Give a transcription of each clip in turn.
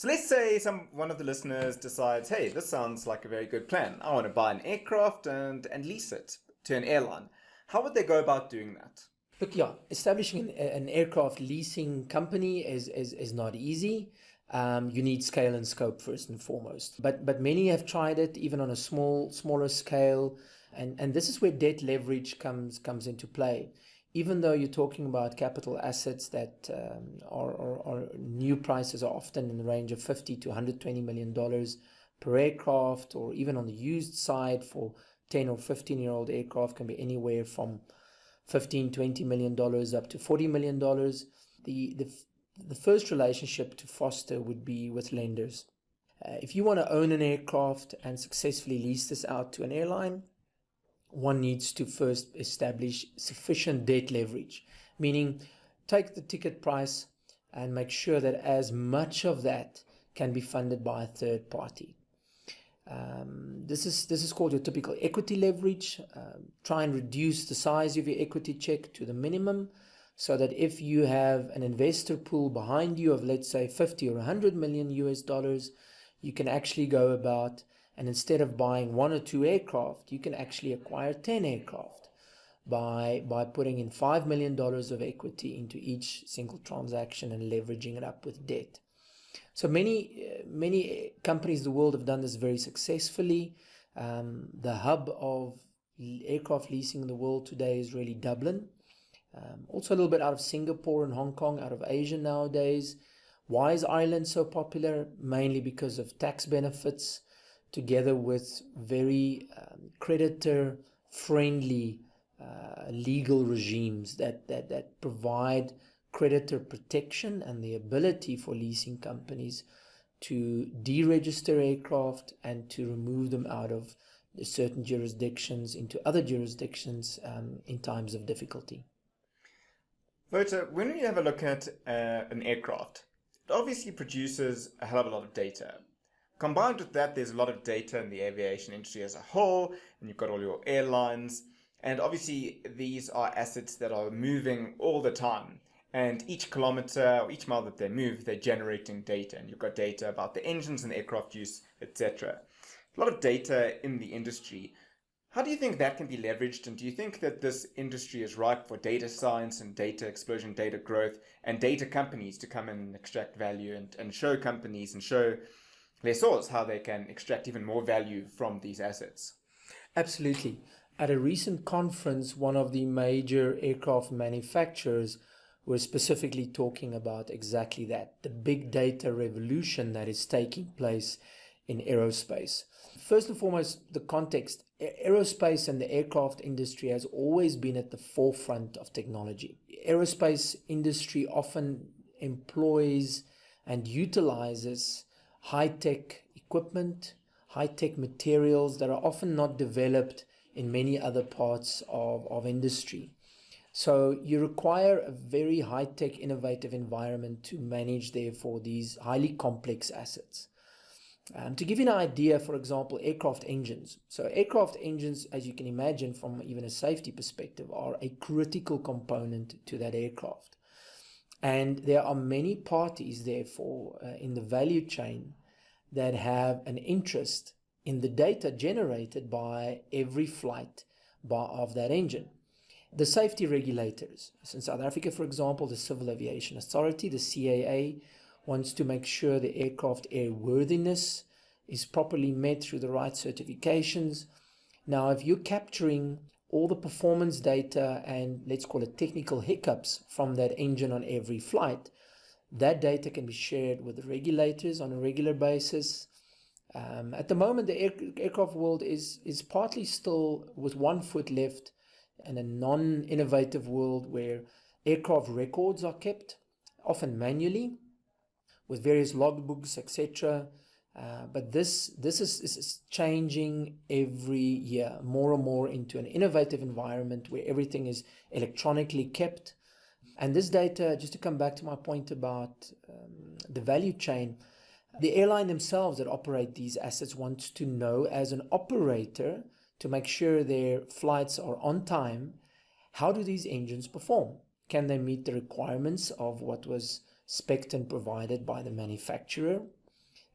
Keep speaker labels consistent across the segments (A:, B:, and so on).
A: So let's say one of the listeners decides, hey, this sounds like a very good plan. I want to buy an aircraft and lease it to an airline. How would they go about doing that?
B: Look, yeah, establishing an aircraft leasing company is not easy. You need scale and scope first and foremost. But many have tried it even on a smaller scale, and this is where debt leverage comes into play. Even though you're talking about capital assets that are new prices are often in the range of $50 to $120 million per aircraft, or even on the used side for 10 or 15-year-old aircraft can be anywhere from $15-20 million up to $40 million. The first relationship to foster would be with lenders. If you want to own an aircraft and successfully lease this out to an airline, one needs to first establish sufficient debt leverage, meaning take the ticket price and make sure that as much of that can be funded by a third party. This is called your typical equity leverage. Try and reduce the size of your equity check to the minimum, so that if you have an investor pool behind you of, let's say, 50 or 100 million US dollars, you can actually go about, and instead of buying 1 or 2 aircraft, you can actually acquire 10 aircraft by putting in $5 million of equity into each single transaction and leveraging it up with debt. So many companies in the world have done this very successfully. The hub of aircraft leasing in the world today is really Dublin. Also a little bit out of Singapore and Hong Kong, out of Asia nowadays. Why is Ireland so popular? Mainly because of tax benefits, together with very creditor-friendly legal regimes that provide creditor protection and the ability for leasing companies to deregister aircraft and to remove them out of certain jurisdictions into other jurisdictions in times of difficulty.
A: Wouter, when you have a look at an aircraft, it obviously produces a hell of a lot of data. Combined with that, there's a lot of data in the aviation industry as a whole, and you've got all your airlines, and obviously these are assets that are moving all the time. And each kilometer or each mile that they move, they're generating data. And you've got data about the engines and the aircraft use, etc. A lot of data in the industry. How do you think that can be leveraged? And do you think that this industry is ripe for data science and data explosion, data growth, and data companies to come in and extract value and show companies and show lessors how they can extract even more value from these assets?
B: Absolutely. At a recent conference, one of the major aircraft manufacturers were specifically talking about exactly that, the big data revolution that is taking place in aerospace. First and foremost, the context. Aerospace and the aircraft industry has always been at the forefront of technology. Aerospace industry often employs and utilizes high-tech equipment, high-tech materials that are often not developed in many other parts of industry. So you require a very high-tech, innovative environment to manage, therefore, these highly complex assets. To give you an idea, for example, aircraft engines. So aircraft engines, as you can imagine from even a safety perspective, are a critical component to that aircraft. And there are many parties, therefore, in the value chain that have an interest in the data generated by every flight of that engine. The safety regulators. So in South Africa, for example, the Civil Aviation Authority, the CAA, wants to make sure the aircraft airworthiness is properly met through the right certifications. Now, if you're capturing all the performance data and let's call it technical hiccups from that engine on every flight, that data can be shared with the regulators on a regular basis. At the moment, the aircraft world is partly still with one foot left in a non-innovative world where aircraft records are kept, often manually, with various logbooks, etc. But this is changing every year, more and more into an innovative environment where everything is electronically kept. And this data, just to come back to my point about the value chain, the airline themselves that operate these assets want to know, as an operator, to make sure their flights are on time, how do these engines perform? Can they meet the requirements of what was spec'd and provided by the manufacturer?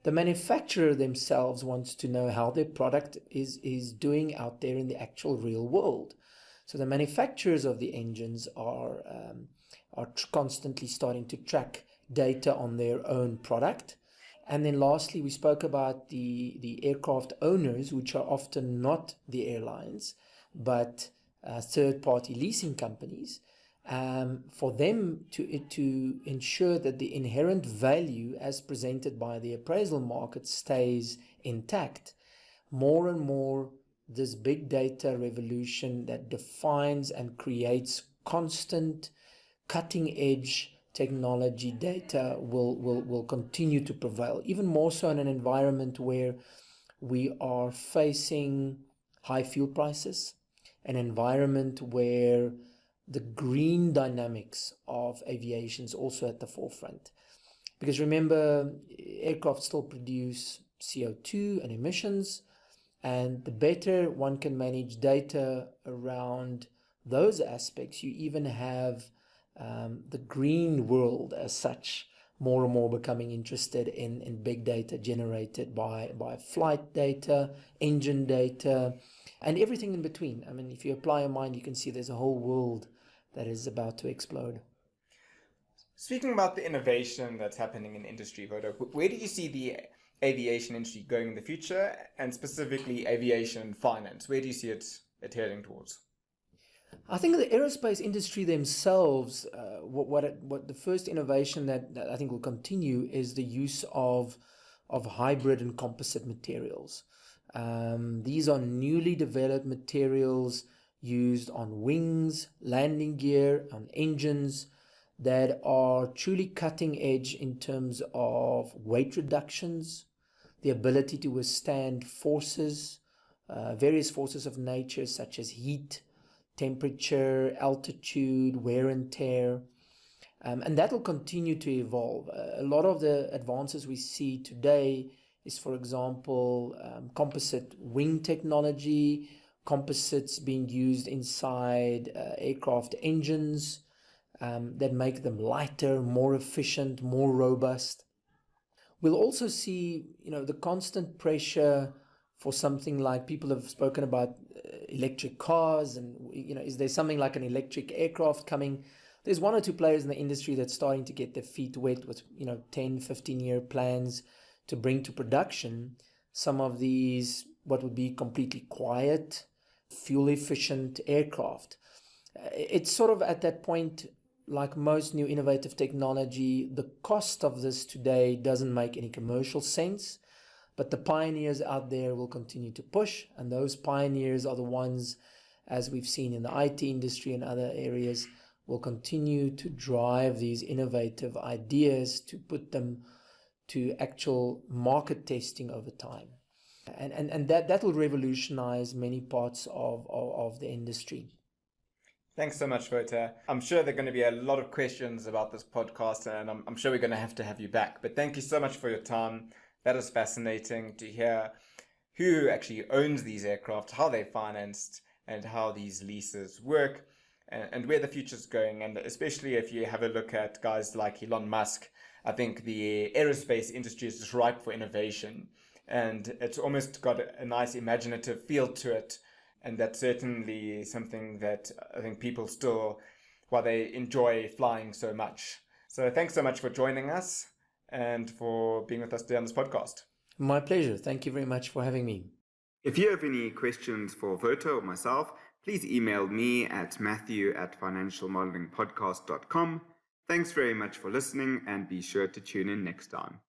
B: The manufacturer themselves wants to know how their product is doing out there in the actual real world. So the manufacturers of the engines are constantly starting to track data on their own product. And then lastly, we spoke about the aircraft owners, which are often not the airlines, but third-party leasing companies, for them to ensure that the inherent value as presented by the appraisal market stays intact. More and more, this big data revolution that defines and creates constant cutting-edge technology data will continue to prevail, even more so in an environment where we are facing high fuel prices, an environment where the green dynamics of aviation is also at the forefront. Because remember, aircraft still produce CO2 and emissions, and the better one can manage data around those aspects, you even have the green world as such more and more becoming interested in big data generated by flight data, engine data, and everything in between. I mean, if you apply your mind, you can see there's a whole world that is about to explode.
A: Speaking about the innovation that's happening in industry, Wouter, where do you see the aviation industry going in the future, and specifically aviation finance? Where do you see it heading towards?
B: I think the aerospace industry themselves, what the first innovation that I think will continue is the use of hybrid and composite materials. These are newly developed materials used on wings, landing gear, on engines that are truly cutting edge in terms of weight reductions, the ability to withstand forces, various forces of nature such as heat, temperature, altitude, wear and tear. And that will continue to evolve. A lot of the advances we see today is, for example, composite wing technology, composites being used inside aircraft engines that make them lighter, more efficient, more robust. We'll also see, the constant pressure for something like, people have spoken about electric cars, and is there something like an electric aircraft coming? There's one or two players in the industry that's starting to get their feet wet with 10, 15-year plans to bring to production some of these, what would be completely quiet, fuel efficient aircraft. It's sort of at that point, like most new innovative technology, the cost of this today doesn't make any commercial sense, but the pioneers out there will continue to push, and those pioneers are the ones, as we've seen in the IT industry and other areas, will continue to drive these innovative ideas to put them to actual market testing over time. And that will revolutionize many parts of the industry.
A: Thanks so much, Wouter. I'm sure there are going to be a lot of questions about this podcast, and I'm sure we're going to have you back. But thank you so much for your time. That is fascinating to hear who actually owns these aircraft, how they're financed, and how these leases work, and where the future's going. And especially if you have a look at guys like Elon Musk, I think the aerospace industry is just ripe for innovation. And it's almost got a nice imaginative feel to it. And that's certainly something that I think people still, while they enjoy flying so much. So thanks so much for joining us and for being with us today on this podcast.
B: My pleasure. Thank you very much for having me.
A: If you have any questions for Wouter or myself, please email me at matthew@financialmodelingpodcast.com. Thanks very much for listening, and be sure to tune in next time.